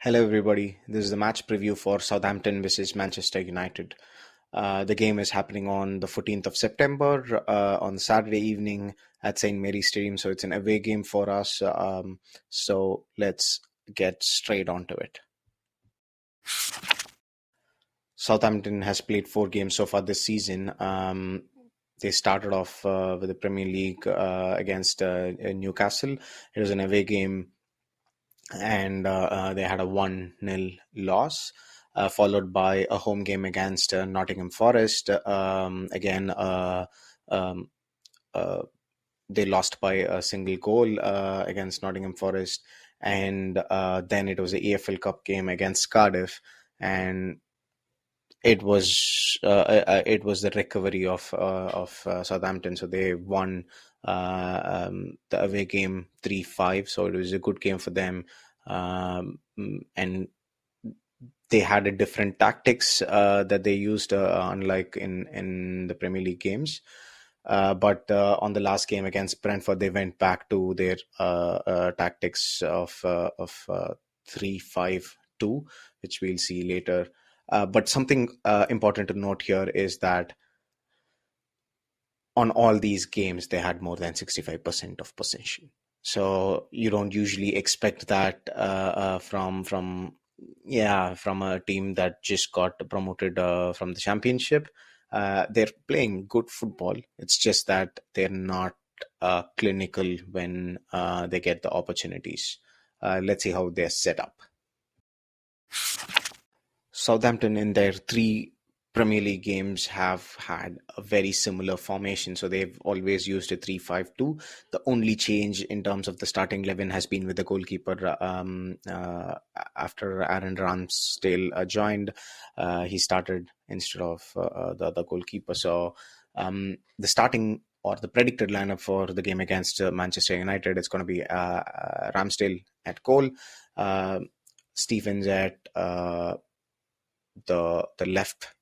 Hello, everybody. This is the match preview for Southampton versus Manchester United. The game is happening on the 14th of September on Saturday evening at St. Mary's Stadium. So it's an away game for us. So let's get straight onto it. Southampton has played 4 games so far this season. They started off with the Premier League against Newcastle. It was an away game and they had a 1-0 loss, followed by a home game against Nottingham Forest. Again, um, uh, they lost by a single goal against Nottingham Forest, and then it was the EFL Cup game against Cardiff, and it was the recovery of Southampton. So they won the away game 3-5. So it was a good game for them, and they had a different tactics that they used, unlike in the Premier League games. But on the last game against Brentford, they went back to their tactics of 3-5-2, which we'll see later. But something important to note here is that on all these games, they had more than 65% of possession. So you don't usually expect that from a team that just got promoted from the championship. They're playing good football. It's just that they're not clinical when they get the opportunities. Let's see how they're set up. Southampton in their 3 Premier League games have had a very similar formation. So they've always used a 3-5-2. The only change in terms of the starting 11 has been with the goalkeeper. After Aaron Ramsdale joined, he started instead of the other goalkeeper. So the starting or the predicted lineup for the game against Manchester United is going to be Ramsdale at goal, Stephens at the left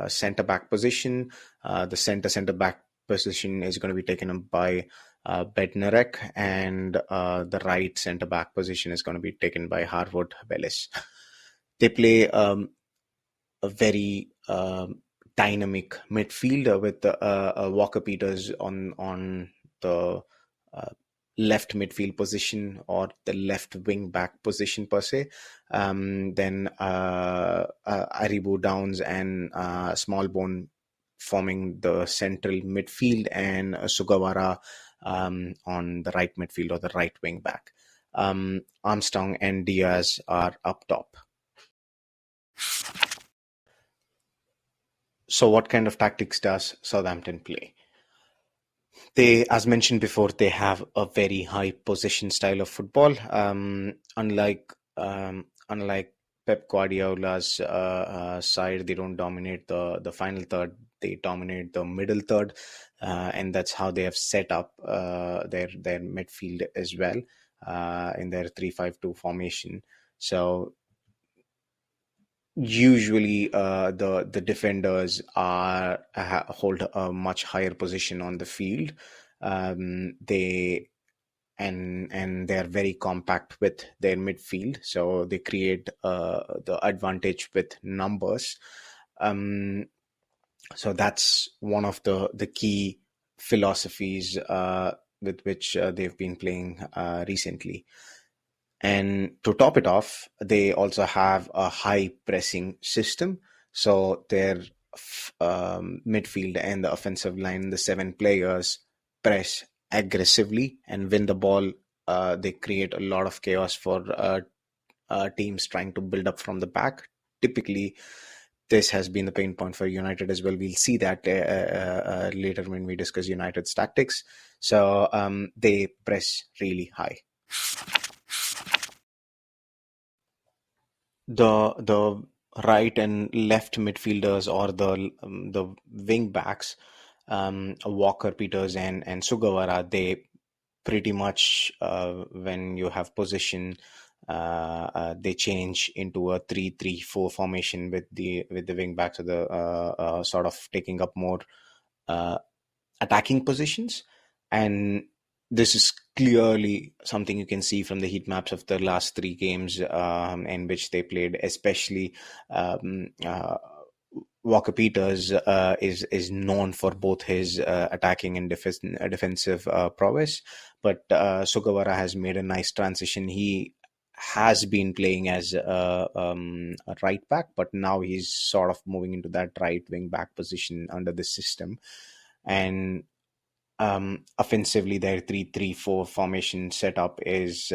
centre back position. The centre back position is going to be taken up by Bednarek, and the right centre back position is going to be taken by Harwood Bellis. They play a very dynamic midfield with Walker Peters on the left midfield position, or the left wing back position per se. Then Aribo Downs and Smallbone forming the central midfield, and Sugawara on the right midfield or the right wing back. Armstrong and Diaz are up top. So what kind of tactics does Southampton play? They, as mentioned before, they have a very high possession style of football. Unlike Pep Guardiola's side, they don't dominate the final third. They dominate the middle third, and that's how they have set up their midfield as well in their 3-5-2 formation. So usually the defenders hold a much higher position on the field. They and they're very compact with their midfield, so they create the advantage with numbers. So that's one of the key philosophies with which they've been playing recently. And to top it off, they also have a high pressing system. So their midfield and the offensive line, the 7 players, press aggressively and win the ball. They create a lot of chaos for teams trying to build up from the back. Typically, this has been the pain point for United as well. We'll see that later when we discuss United's tactics. So they press really high. The right and left midfielders, or the wing backs, Walker, Peters, and Sugawara, they pretty much when you have possession, they change into a 3-3-4 formation with the wing backs, or the sort of taking up more attacking positions, and This is clearly something you can see from the heat maps of the last three games in which they played, especially um, uh, Walker Peters is known for both his attacking and defensive prowess, but Sugawara has made a nice transition. He has been playing as a right back, but now he's sort of moving into that right wing back position under the system. And offensively, their 3-3-4 formation setup is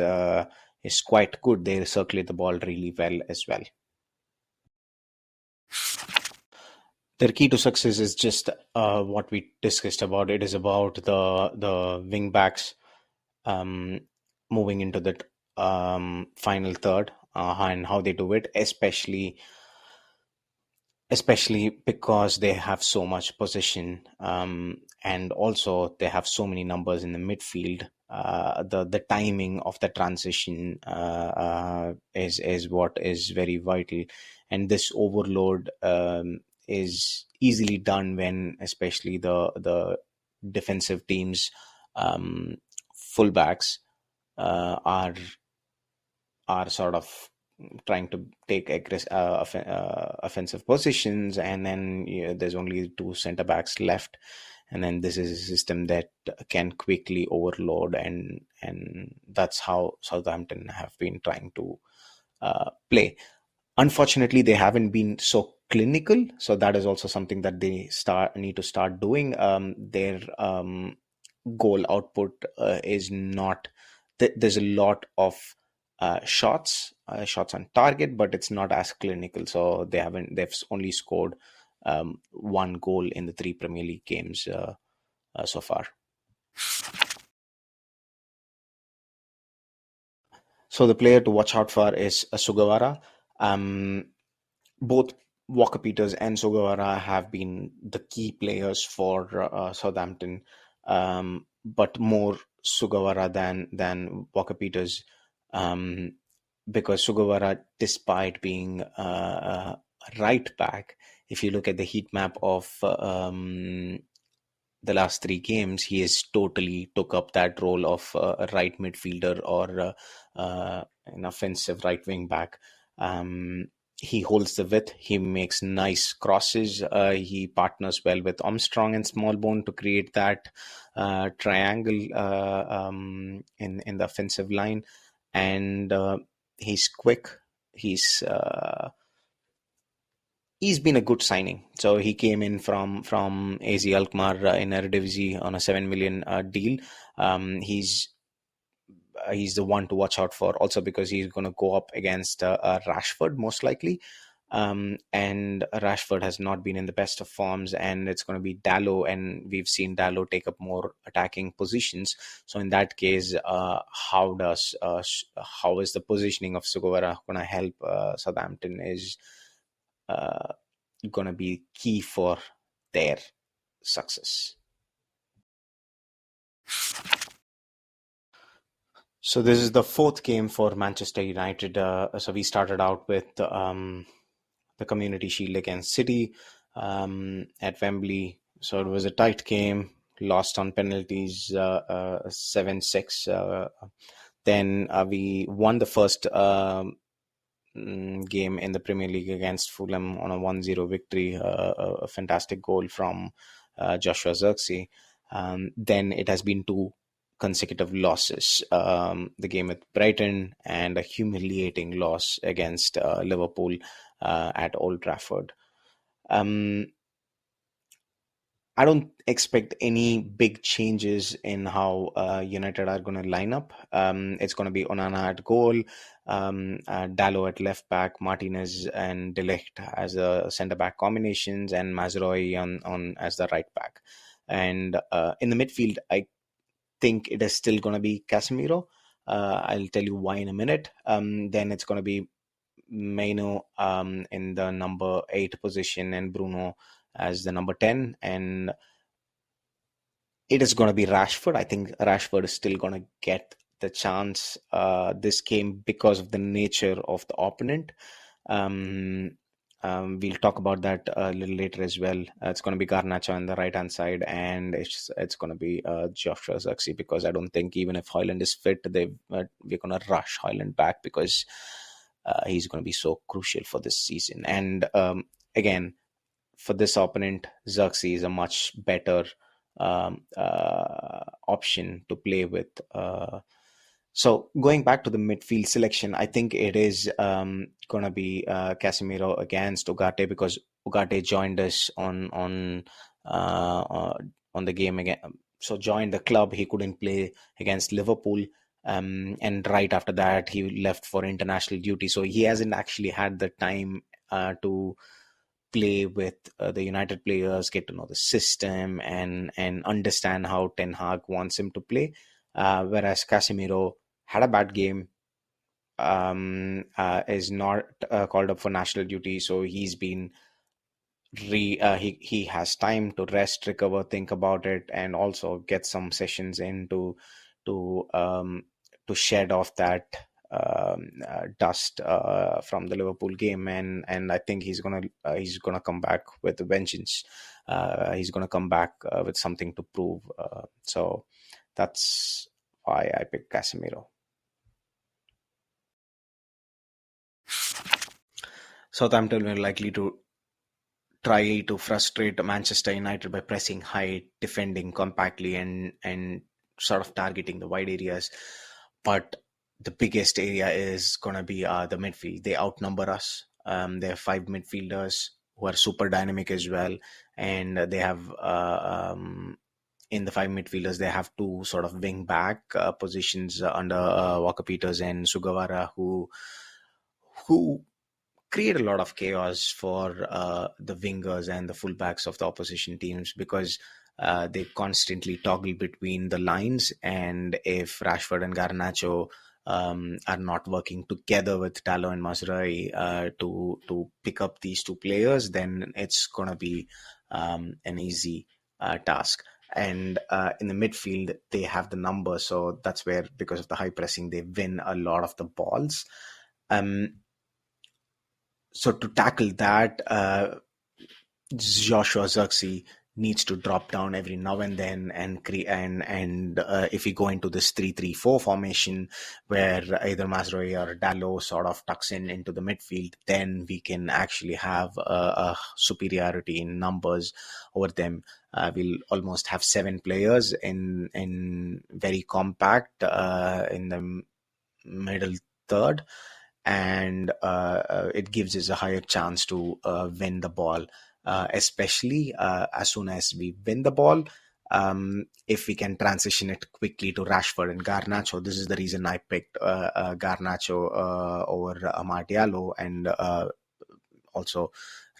quite good. They circulate the ball really well as well. Their key to success is just what we discussed about. It is about the wing backs um, moving into the final third and how they do it, especially because they have so much possession, and also they have so many numbers in the midfield. The timing of the transition is what is very vital, and this overload is easily done when especially the defensive teams um, fullbacks are sort of trying to take offensive positions, and then there's only two center backs left, and then this is a system that can quickly overload, and that's how Southampton have been trying to play. Unfortunately, they haven't been so clinical, so that is also something that they start need to start doing. Their goal output is not there's a lot of shots on target, but it's not as clinical. So they've only scored one goal in the three Premier League games so far. So the player to watch out for is Sugawara. Um, both Walker Peters and Sugawara have been the key players for Southampton, but more Sugawara than Walker Peters, um, because Sugawara, despite being right back, if you look at the heat map of the last three games, he has totally took up that role of a right midfielder or an offensive right wing back. He holds the width. He makes nice crosses. He partners well with Armstrong and Smallbone to create that triangle in the offensive line, and he's quick. He's he's been a good signing. So he came in from AZ Alkmaar in Eredivisie on a 7 million deal. He's the one to watch out for, also because he's going to go up against Rashford most likely. And Rashford has not been in the best of forms, and it's going to be Dalot, and we've seen Dalot take up more attacking positions. So in that case, how is the positioning of Sugawara going to help Southampton is uh, going to be key for their success. So this is the fourth game for Manchester United. So we started out with the Community Shield against City at Wembley. So it was a tight game, lost on penalties, 7-6. Then we won the first game in the Premier League against Fulham on a 1-0 victory, a fantastic goal from Joshua Zirkzee. Then it has been two consecutive losses, the game with Brighton and a humiliating loss against Liverpool at Old Trafford. I don't expect any big changes in how United are going to line up. It's going to be Onana at goal, Dalot at left back, Martinez and De Ligt as the centre back combinations, and Mazraoui on as the right back. And in the midfield, I think it is still going to be Casemiro. I'll tell you why in a minute. Then it's going to be Maino in the number 8 position and Bruno as the number 10, and it is going to be Rashford. I think Rashford is still going to get the chance this game because of the nature of the opponent. Um, We'll talk about that a little later as well. It's going to be Garnacho on the right hand side, and it's going to be Joshua Zirkzee, because I don't think even if Hoyland is fit, we're going to rush Hoyland back, because he's going to be so crucial for this season. And again, for this opponent, Xerxes is a much better option to play with. So going back to the midfield selection, I think it is going to be Casemiro against Ugarte, because Ugarte joined us on the game again. So joined the club. He couldn't play against Liverpool. And right after that, he left for international duty. So he hasn't actually had the time to play with the United players, get to know the system, and understand how Ten Hag wants him to play. Whereas Casemiro had a bad game, is not called up for national duty, so he's been he has time to rest, recover, think about it, and also get some sessions in to um, to shed off that dust from the Liverpool game. And I think he's gonna come back with a vengeance. He's gonna come back with something to prove. So that's why I picked Casemiro. Southampton were likely to try to frustrate Manchester United by pressing high, defending compactly, and sort of targeting the wide areas. But the biggest area is going to be the midfield. They outnumber us. They have five midfielders who are super dynamic as well, and they have in the five midfielders they have two sort of wing back positions under Walker Peters and Sugawara, who create a lot of chaos for the wingers and the fullbacks of the opposition teams, because they constantly toggle between the lines. And if Rashford and Garnacho are not working together with Dalot and Mazraoui to pick up these two players, then it's going to be an easy task. And in the midfield, they have the numbers, so that's where, because of the high pressing, they win a lot of the balls. Um, so to tackle that, Joshua Zirkzee needs to drop down every now and then and create and if we go into this 3-3-4 formation where either Mazraoui or Dalot sort of tucks into the midfield, then we can actually have a superiority in numbers over them. We'll almost have seven players in very compact in the middle third, and it gives us a higher chance to win the ball, especially as soon as we win the ball. If we can transition it quickly to Rashford and Garnacho, this is the reason I picked Garnacho over Amad Diallo, and also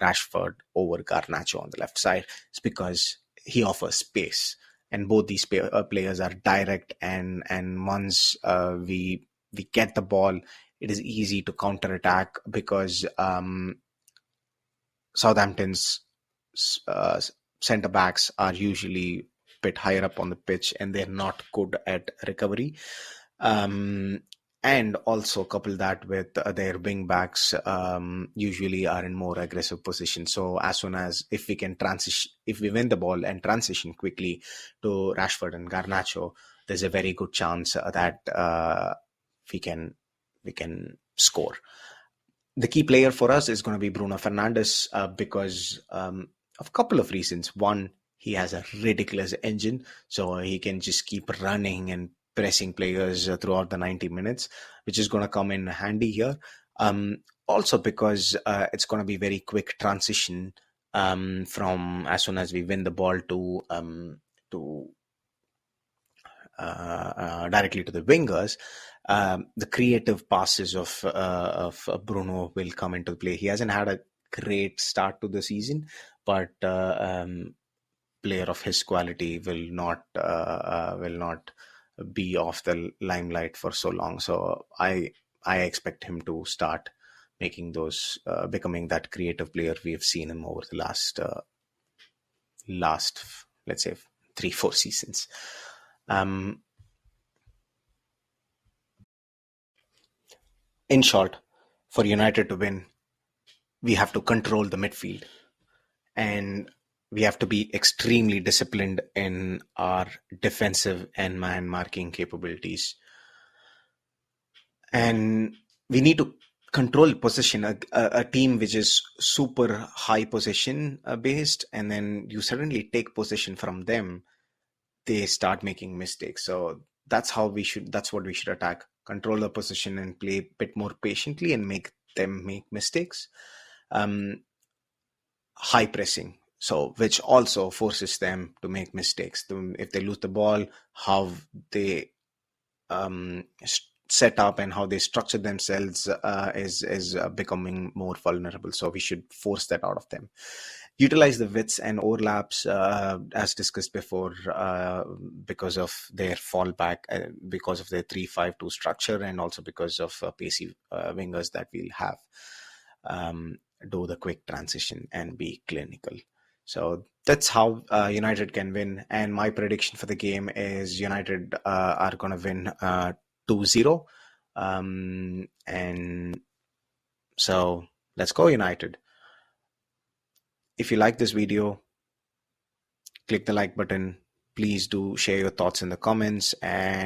Rashford over Garnacho on the left side. It's because he offers space, and both these players are direct, and once we get the ball, it is easy to counter attack, because Southampton's uh, centre backs are usually a bit higher up on the pitch, and they're not good at recovery. And also couple that with their wing backs usually are in more aggressive position. So as soon as if we can transition, if we win the ball and transition quickly to Rashford and Garnacho, there's a very good chance that we can score. The key player for us is going to be Bruno Fernandes, because of a couple of reasons. One, he has a ridiculous engine, so he can just keep running and pressing players throughout the 90 minutes, which is going to come in handy here. Also, because it's going to be very quick transition from as soon as we win the ball to directly to the wingers. The creative passes of Bruno will come into play. He hasn't had a great start to the season, but player of his quality will not be off the limelight for so long. So I expect him to start making those becoming that creative player we have seen him over the last let's say 3-4 seasons. In short, for United to win, we have to control the midfield, and we have to be extremely disciplined in our defensive and man marking capabilities. And we need to control possession. A team which is super high possession based, and then you suddenly take possession from them, they start making mistakes. So that's what we should attack: control the possession and play a bit more patiently and make them make mistakes. High pressing, so which also forces them to make mistakes. If they lose the ball, how they set up and how they structure themselves is becoming more vulnerable. So we should force that out of them. Utilize the widths and overlaps, as discussed before, because of their fallback, because of their 3-5-2 structure, and also because of pacey wingers that we'll have. Do the quick transition and be clinical. So that's how United can win. And my prediction for the game is United are going to win 2-0. And so let's go United. If you like this video, click the like button. Please do share your thoughts in the comments, and